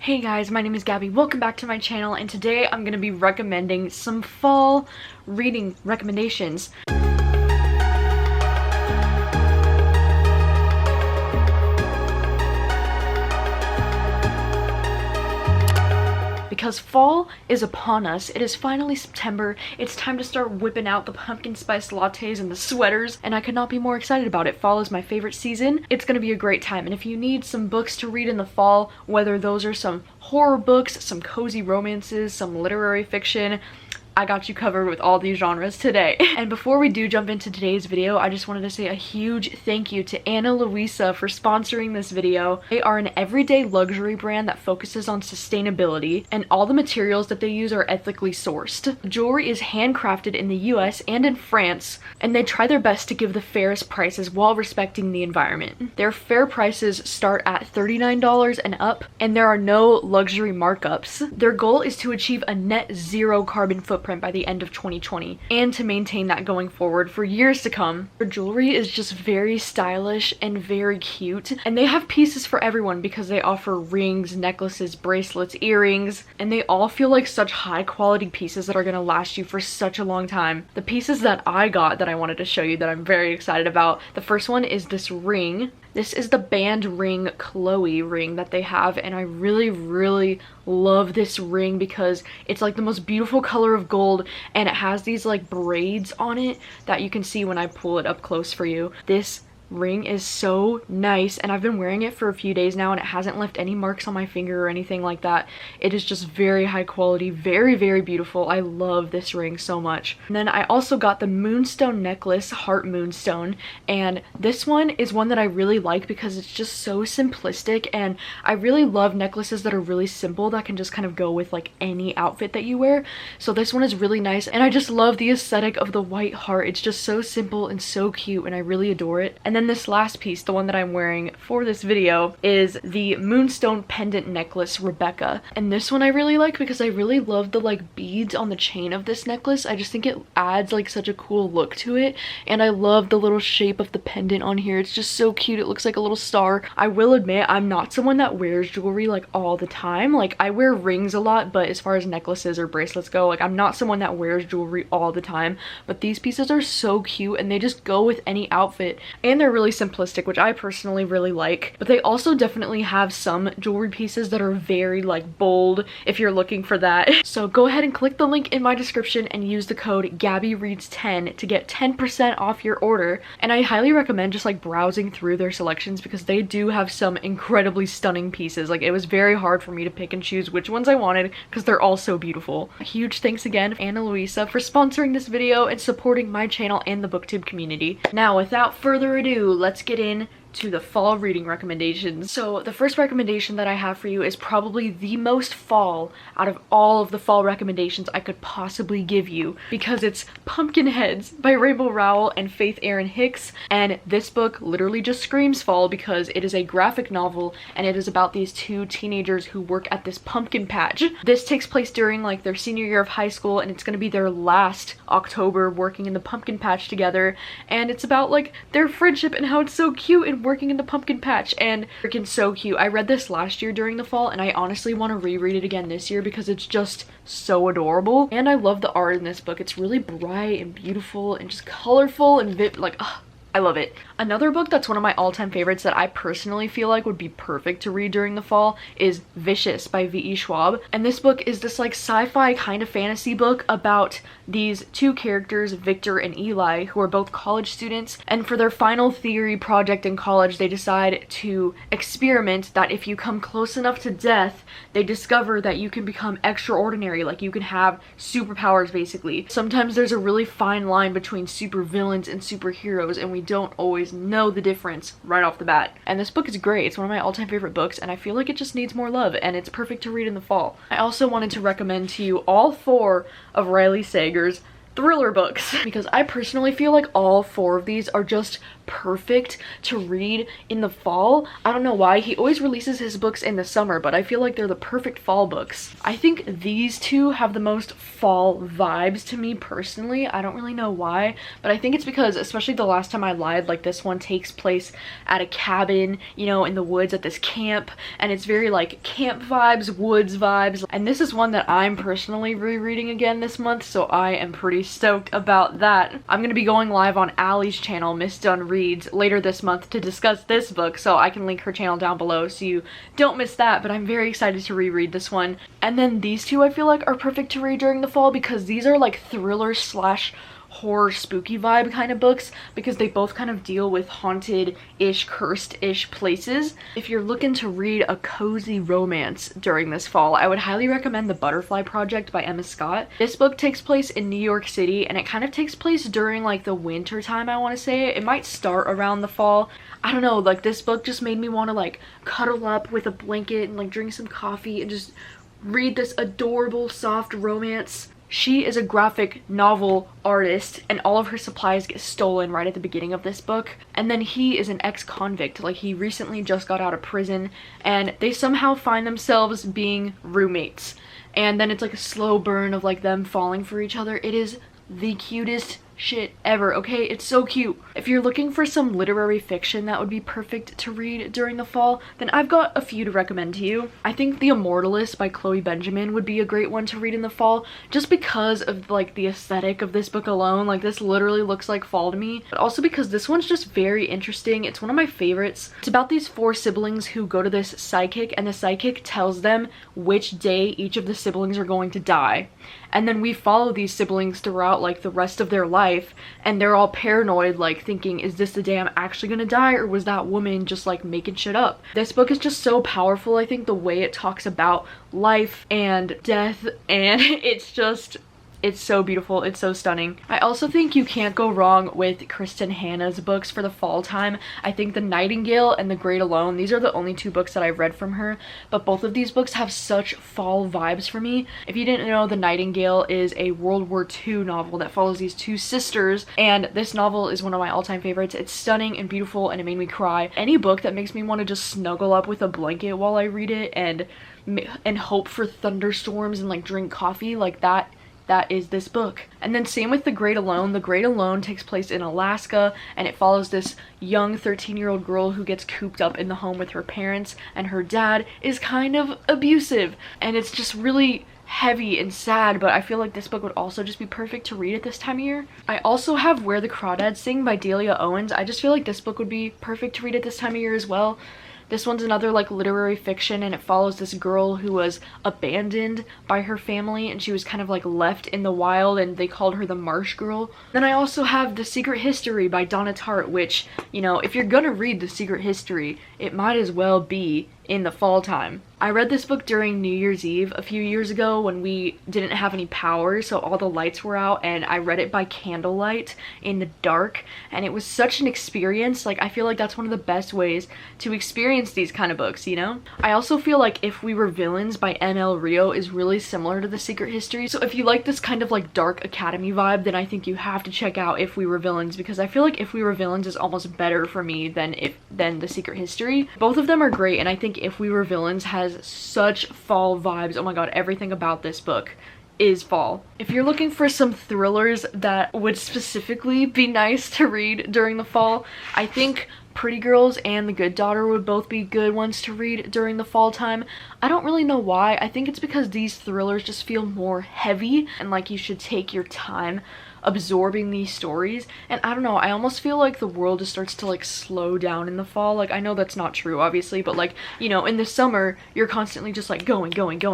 Hey guys, my name is Gabby. Welcome back to my channel, and today I'm going to be recommending some fall reading recommendations. Because fall is upon us. It is finally September. It's time to start whipping out the pumpkin spice lattes and the sweaters, and I could not be more excited about it. Fall is my favorite season. It's gonna be a great time, and if you need some books to read in the fall, whether those are some horror books, some cozy romances, some literary fiction, I got you covered with all these genres today. And before we do jump into today's video, I just wanted to say a huge thank you to Ana Luisa for sponsoring this video. They are an everyday luxury brand that focuses on sustainability, and all the materials that they use are ethically sourced. Jewelry is handcrafted in the US and in France, and they try their best to give the fairest prices while respecting the environment. Their fair prices start at $39 and up, and there are no luxury markups. Their goal is to achieve a net zero carbon footprint by the end of 2020 and to maintain that going forward for years to come. Their jewelry is just very stylish and very cute, and they have pieces for everyone because they offer rings, necklaces, bracelets, earrings, and they all feel like such high quality pieces that are going to last you for such a long time. The pieces that I got that I wanted to show you that I'm very excited about, the first one is this ring. This is the band ring Chloe ring that they have, and I really love this ring because it's like the most beautiful color of gold, and it has these like braids on it that you can see when I pull it up close for you. This ring is so nice, and I've been wearing it for a few days now, and it hasn't left any marks on my finger or anything like that. It is just very high quality, very beautiful. I love this ring so much. And then I also got the moonstone necklace, heart moonstone, and this one is one that I really like because it's just so simplistic, and I really love necklaces that are really simple that can just kind of go with like any outfit that you wear. So this one is really nice, and I just love the aesthetic of the white heart. It's just so simple and so cute, and I really adore it. And then this last piece, the one that I'm wearing for this video, is the moonstone pendant necklace Rebecca, and this one I really like because I really love the like beads on the chain of this necklace. I just think it adds like such a cool look to it, and I love the little shape of the pendant on here. It's just so cute. It looks like a little star. I will admit I'm not someone that wears jewelry like all the time. Like I wear rings a lot, but as far as necklaces or bracelets go, like I'm not someone that wears jewelry all the time, but these pieces are so cute and they just go with any outfit, and they're really simplistic, which I personally really like. But they also definitely have some jewelry pieces that are very like bold if you're looking for that. So go ahead and click the link in my description and use the code gabbyreads10 to get 10% off your order. And I highly recommend just like browsing through their selections because they do have some incredibly stunning pieces. Like it was very hard for me to pick and choose which ones I wanted because they're all so beautiful. A huge thanks again to Ana Luisa for sponsoring this video and supporting my channel and the booktube community. Now without further ado, let's get in to the fall reading recommendations. So the first recommendation that I have for you is probably the most fall out of all of the fall recommendations I could possibly give you, because it's Pumpkinheads by Rainbow Rowell and Faith Erin Hicks, and this book literally just screams fall because it is a graphic novel and it is about these two teenagers who work at this pumpkin patch. This takes place during like their senior year of high school, and it's going to be their last October working in the pumpkin patch together, and it's about like their friendship and how it's so cute and working in the pumpkin patch, and freaking so cute. I read this last year during the fall, and I honestly want to reread it again this year because it's just so adorable, and I love the art in this book. It's really bright and beautiful and just colorful and I love it. Another book that's one of my all-time favorites that I personally feel like would be perfect to read during the fall is Vicious by V.E. Schwab. And this book is this like sci-fi kind of fantasy book about these two characters, Victor and Eli, who are both college students. And for their final theory project in college, they decide to experiment that if you come close enough to death, they discover that you can become extraordinary, like you can have superpowers basically. Sometimes there's a really fine line between supervillains and superheroes, and we don't always know the difference right off the bat. And this book is great. It's one of my all-time favorite books, and I feel like it just needs more love, and it's perfect to read in the fall. I also wanted to recommend to you all 4 of Riley Sager's thriller books because I personally feel like all 4 of these are just perfect to read in the fall. I don't know why. He always releases his books in the summer, but I feel like they're the perfect fall books. I think these two have the most fall vibes to me personally. I don't really know why, but I think it's because, especially The Last Time I Lied, like this one takes place at a cabin, you know, in the woods at this camp, and it's very like camp vibes, woods vibes. And this is one that I'm personally rereading again this month, so I am pretty stoked about that. I'm gonna be going live on Allie's channel, Miss Dunn Reads, later this month to discuss this book, so I can link her channel down below so you don't miss that. But I'm very excited to reread this one. And then these two I feel like are perfect to read during the fall because these are like thriller slash horror spooky vibe kind of books, because they both kind of deal with haunted-ish, cursed-ish places. If you're looking to read a cozy romance during this fall, I would highly recommend The Butterfly Project by Emma Scott. This book takes place in New York City, and it kind of takes place during like the winter time, I want to say. It might start around the fall. I don't know, like this book just made me want to like cuddle up with a blanket and like drink some coffee and just read this adorable soft romance. She is a graphic novel artist, and all of her supplies get stolen right at the beginning of this book. And then he is an ex-convict, like he recently just got out of prison, and they somehow find themselves being roommates. And then it's like a slow burn of like them falling for each other. It is the cutest shit ever, okay? It's so cute. If you're looking for some literary fiction that would be perfect to read during the fall, then I've got a few to recommend to you. I think The Immortalist by Chloe Benjamin would be a great one to read in the fall, just because of like the aesthetic of this book alone. Like this literally looks like fall to me, but also because this one's just very interesting. It's one of my favorites. It's about these 4 siblings who go to this psychic, and the psychic tells them which day each of the siblings are going to die. And then we follow these siblings throughout like the rest of their life, and they're all paranoid, like thinking, is this the day I'm actually gonna die, or was that woman just like making shit up? This book is just so powerful. I think the way it talks about life and death, and it's so beautiful. It's so stunning. I also think you can't go wrong with Kristen Hanna's books for the fall time. I think The Nightingale and The Great Alone, these are the only 2 books that I've read from her, but both of these books have such fall vibes for me. If you didn't know, The Nightingale is a World War II novel that follows these 2 sisters, and this novel is one of my all-time favorites. It's stunning and beautiful, and it made me cry. Any book that makes me want to just snuggle up with a blanket while I read it and hope for thunderstorms and like drink coffee, like that is this book. And then same with The Great Alone. The Great Alone takes place in Alaska, and it follows this young 13-year-old girl who gets cooped up in the home with her parents, and her dad is kind of abusive, and it's just really heavy and sad. But I feel like this book would also just be perfect to read at this time of year. I also have Where the Crawdads Sing by Delia Owens. I just feel like this book would be perfect to read at this time of year as well. This one's another like literary fiction, and it follows this girl who was abandoned by her family, and she was kind of like left in the wild, and they called her the Marsh Girl. Then I also have The Secret History by Donna Tartt, which, you know, if you're gonna read The Secret History, it might as well be in the fall time. I read this book during New Year's Eve a few years ago when we didn't have any power, so all the lights were out, and I read it by candlelight in the dark, and it was such an experience. Like, I feel like that's one of the best ways to experience these kind of books, you know? I also feel like If We Were Villains by N.L. Rio is really similar to The Secret History, so if you like this kind of like dark academy vibe, then I think you have to check out If We Were Villains, because I feel like If We Were Villains is almost better for me than The Secret History. Both of them are great, and I think If We Were Villains has such fall vibes. Oh my god, everything about this book is fall. If you're looking for some thrillers that would specifically be nice to read during the fall, I think Pretty Girls and The Good Daughter would both be good ones to read during the fall time. I don't really know why. I think it's because these thrillers just feel more heavy, and like you should take your time absorbing these stories. And I don't know, I almost feel like the world just starts to like slow down in the fall. Like, I know that's not true obviously, but like, you know, in the summer you're constantly just like going,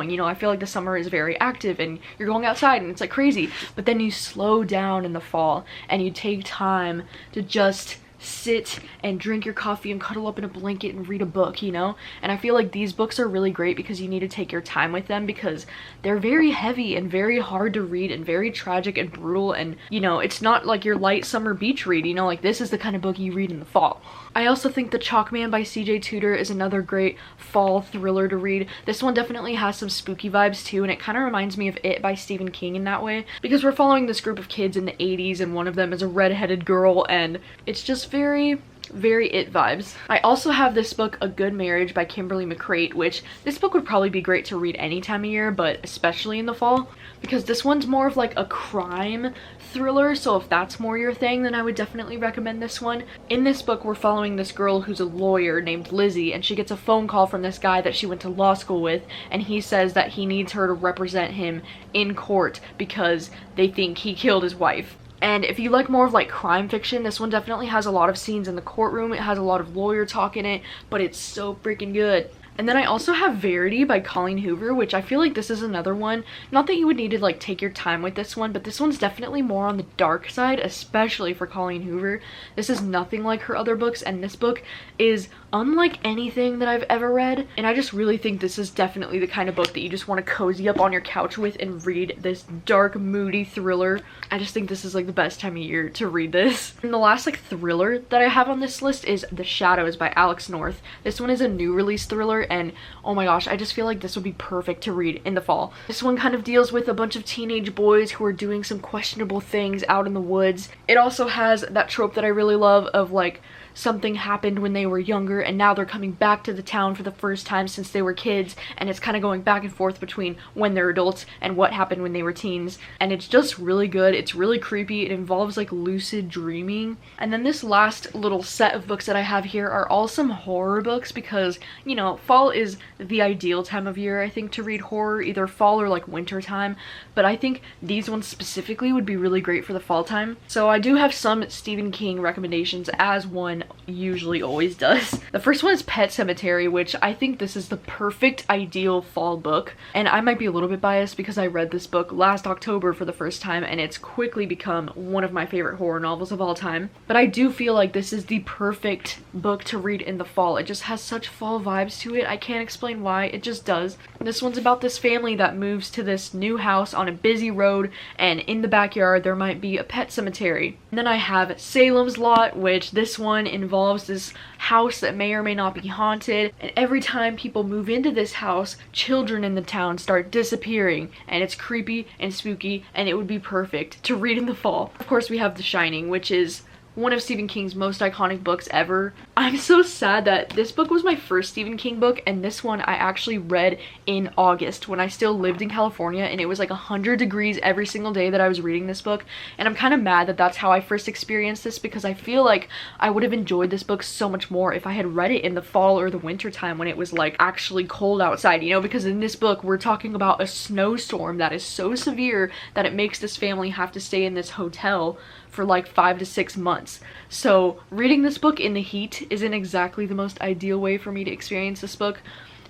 you know. I feel like the summer is very active and you're going outside and it's like crazy, but then you slow down in the fall and you take time to just sit and drink your coffee and cuddle up in a blanket and read a book, you know? And I feel like these books are really great because you need to take your time with them, because they're very heavy and very hard to read and very tragic and brutal, and, you know, it's not like your light summer beach read, you know? Like, this is the kind of book you read in the fall. I also think The Chalkman by CJ Tudor is another great fall thriller to read. This one definitely has some spooky vibes too, and it kind of reminds me of It by Stephen King in that way, because we're following this group of kids in the 80s and one of them is a redheaded girl, and it's just very It vibes. I also have this book, A Good Marriage by Kimberly McCreight, which this book would probably be great to read any time of year, but especially in the fall, because this one's more of like a crime thriller, so if that's more your thing, then I would definitely recommend this one. In this book, we're following this girl who's a lawyer named Lizzie, and she gets a phone call from this guy that she went to law school with, and he says that he needs her to represent him in court because they think he killed his wife. And if you like more of like crime fiction, this one definitely has a lot of scenes in the courtroom. It has a lot of lawyer talk in it, but it's so freaking good. And then I also have Verity by Colleen Hoover, which I feel like this is another one. Not that you would need to like take your time with this one, but this one's definitely more on the dark side, especially for Colleen Hoover. This is nothing like her other books, and this book is unlike anything that I've ever read. And I just really think this is definitely the kind of book that you just want to cozy up on your couch with and read, this dark, moody thriller. I just think this is like the best time of year to read this. And the last like thriller that I have on this list is The Shadows by Alex North. This one is a new release thriller, and oh my gosh, I just feel like this would be perfect to read in the fall. This one kind of deals with a bunch of teenage boys who are doing some questionable things out in the woods. It also has that trope that I really love of like something happened when they were younger and now they're coming back to the town for the first time since they were kids, and it's kind of going back and forth between when they're adults and what happened when they were teens. And it's just really good. It's really creepy. It involves like lucid dreaming. And then this last little set of books that I have here are all some horror books, because you know, fall is the ideal time of year I think to read horror, either fall or like winter time, but I think these ones specifically would be really great for the fall time. So I do have some Stephen King recommendations, as one usually always does. The first one is Pet Sematary, which I think this is the perfect ideal fall book, and I might be a little bit biased because I read this book last October for the first time and it's quickly become one of my favorite horror novels of all time. But I do feel like this is the perfect book to read in the fall. It just has such fall vibes to it. I can't explain why, it just does. This one's about this family that moves to this new house on a busy road, and in the backyard there might be a pet cemetery. And then I have Salem's Lot, which this one involves this house that may or may not be haunted, and every time people move into this house, children in the town start disappearing, and it's creepy and spooky, and it would be perfect to read in the fall. Of course, we have The Shining, which is one of Stephen King's most iconic books ever. I'm so sad that this book was my first Stephen King book, and this one I actually read in August when I still lived in California, and it was like 100 degrees every single day that I was reading this book. And I'm kind of mad that that's how I first experienced this, because I feel like I would have enjoyed this book so much more if I had read it in the fall or the winter time when it was like actually cold outside, you know, because in this book we're talking about a snowstorm that is so severe that it makes this family have to stay in this hotel for like 5 to 6 months. So reading this book in the heat isn't exactly the most ideal way for me to experience this book.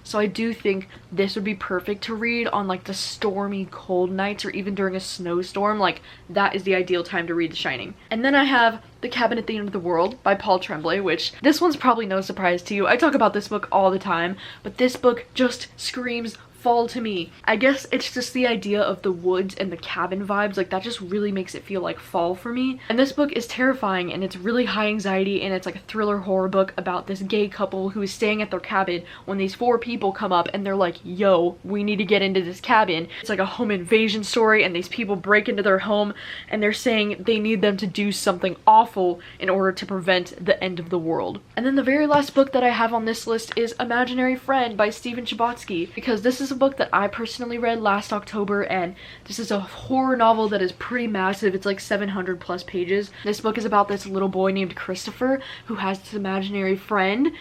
So I do think this would be perfect to read on like the stormy cold nights, or even during a snowstorm. Like that is the ideal time to read The Shining. And then I have The Cabin at the End of the World by Paul Tremblay, which this one's probably no surprise to you. I talk about this book all the time, but this book just screams fall to me. I guess it's just the idea of the woods and the cabin vibes, like that just really makes it feel like fall for me. And this book is terrifying, and it's really high anxiety, and it's like a thriller horror book about this gay couple who is staying at their cabin when these 4 people come up and they're like, yo, we need to get into this cabin. It's like a home invasion story, and these people break into their home and they're saying they need them to do something awful in order to prevent the end of the world. And then the very last book that I have on this list is Imaginary Friend by Stephen Chbosky, because this is a book that I personally read last October, and this is a horror novel that is pretty massive. It's like 700 plus pages. This book is about this little boy named Christopher who has this imaginary friend,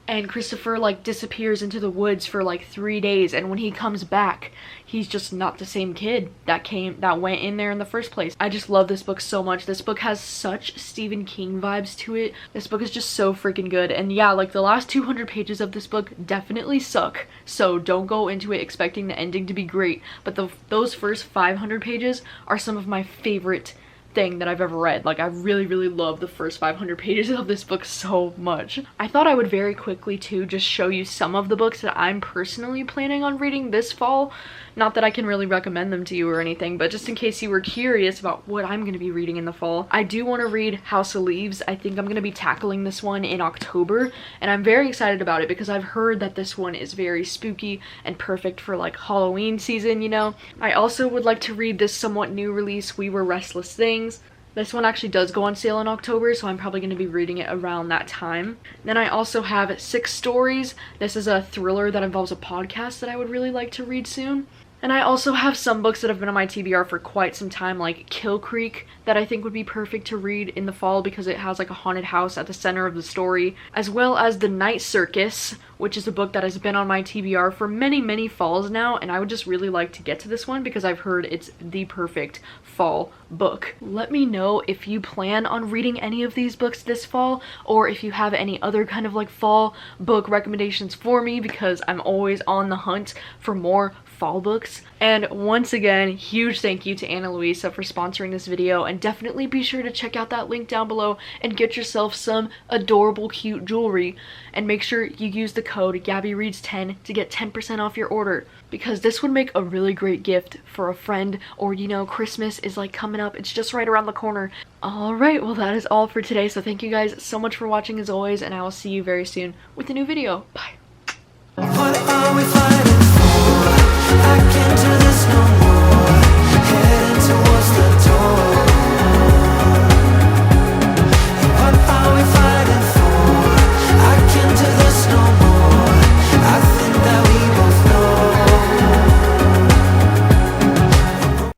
and Christopher like disappears into the woods for like 3 days, and when he comes back he's just not the same kid that went in there in the first place. I just love this book so much. This book has such Stephen King vibes to it. This book is just so freaking good. And yeah, like the last 200 pages of this book definitely suck, so don't go into it expecting the ending to be great, but those first 500 pages are some of my favorite thing that I've ever read. Like, I really, really love the first 500 pages of this book so much. I thought I would very quickly too just show you some of the books that I'm personally planning on reading this fall. Not that I can really recommend them to you or anything, but just in case you were curious about what I'm going to be reading in the fall. I do want to read House of Leaves. I think I'm going to be tackling this one in October, and I'm very excited about it because I've heard that this one is very spooky and perfect for like Halloween season, you know. I also would like to read this somewhat new release, We Were Restless Things. This one actually does go on sale in October, so I'm probably going to be reading it around that time. Then I also have 6 Stories. This is a thriller that involves a podcast that I would really like to read soon. And I also have some books that have been on my TBR for quite some time, like Kill Creek, that I think would be perfect to read in the fall because it has like a haunted house at the center of the story, as well as The Night Circus, which is a book that has been on my TBR for many, many falls now, and I would just really like to get to this one because I've heard it's the perfect fall book. Let me know if you plan on reading any of these books this fall, or if you have any other kind of like fall book recommendations for me, because I'm always on the hunt for more fall books. And once again, huge thank you to Ana Luisa for sponsoring this video, and definitely be sure to check out that link down below and get yourself some adorable cute jewelry, and make sure you use the code gabbyreads10 to get 10% off your order, because this would make a really great gift for a friend, or you know, Christmas is like coming up, it's just right around the corner. Alright, well that is all for today, so thank you guys so much for watching as always, and I will see you very soon with a new video. Bye.